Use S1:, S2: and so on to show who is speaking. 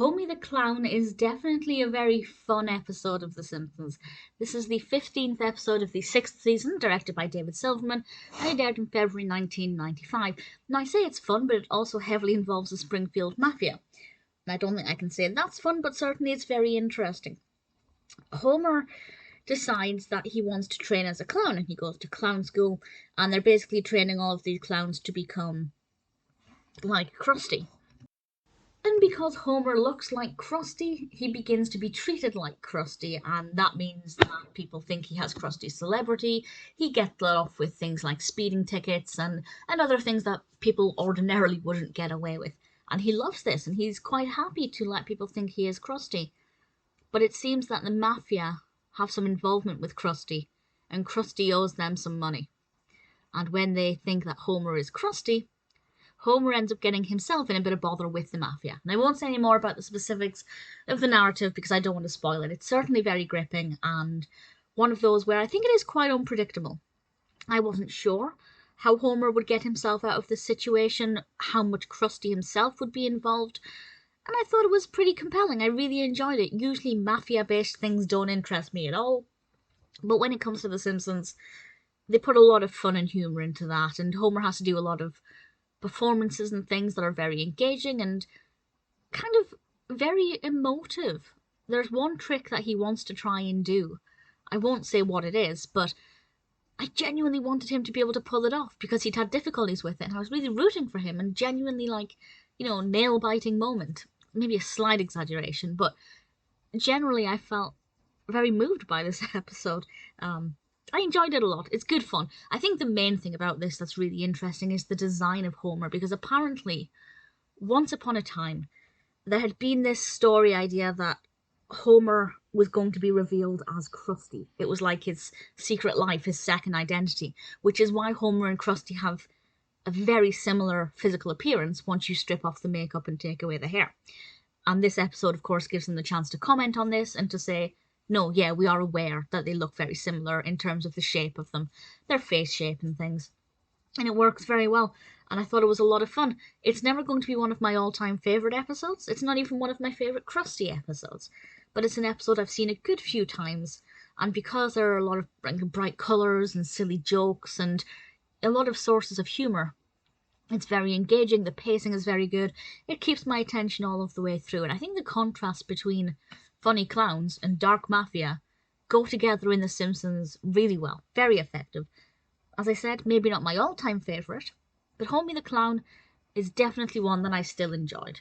S1: Homie the Clown is definitely a very fun episode of The Simpsons. This is the 15th episode of the 6th season, directed by David Silverman, and it aired in February 1995. Now, I say it's fun, but it also heavily involves the Springfield Mafia. And I don't think I can say that's fun, but certainly it's very interesting. Homer decides that he wants to train as a clown, and he goes to clown school, and they're basically training all of these clowns to become like Krusty. And because Homer looks like Krusty, he begins to be treated like Krusty, and that means that people think he has Krusty's celebrity. He gets let off with things like speeding tickets and other things that people ordinarily wouldn't get away with. And he loves this, and he's quite happy to let people think he is Krusty. But it seems that the Mafia have some involvement with Krusty, and Krusty owes them some money. And when they think that Homer is Krusty, Homer ends up getting himself in a bit of bother with the Mafia. And I won't say any more about the specifics of the narrative because I don't want to spoil it. It's certainly very gripping and one of those where I think it is quite unpredictable. I wasn't sure how Homer would get himself out of this situation, how much Krusty himself would be involved, and I thought it was pretty compelling. I really enjoyed it. Usually Mafia-based things don't interest me at all, but when it comes to The Simpsons, they put a lot of fun and humour into that, and Homer has to do a lot of performances and things that are very engaging and kind of very emotive. There's one trick that he wants to try and do. I won't say what it is, but I genuinely wanted him to be able to pull it off because he'd had difficulties with it, and I was really rooting for him and genuinely nail-biting moment. Maybe a slight exaggeration, but generally I felt very moved by this episode. I enjoyed it a lot. It's good fun. I think the main thing about this that's really interesting is the design of Homer, because apparently, once upon a time, there had been this story idea that Homer was going to be revealed as Krusty. It was like his secret life, his second identity, which is why Homer and Krusty have a very similar physical appearance once you strip off the makeup and take away the hair. And this episode, of course, gives them the chance to comment on this and to say, no, yeah, we are aware that they look very similar in terms of the shape of them, their face shape and things. And it works very well. And I thought it was a lot of fun. It's never going to be one of my all-time favourite episodes. It's not even one of my favourite Krusty episodes. But it's an episode I've seen a good few times. And because there are a lot of bright colours and silly jokes and a lot of sources of humour, it's very engaging. The pacing is very good. It keeps my attention all of the way through. And I think the contrast between funny clowns and dark mafia go together in The Simpsons really well. Very effective. As I said, maybe not my all-time favourite, but Homie the Clown is definitely one that I still enjoyed.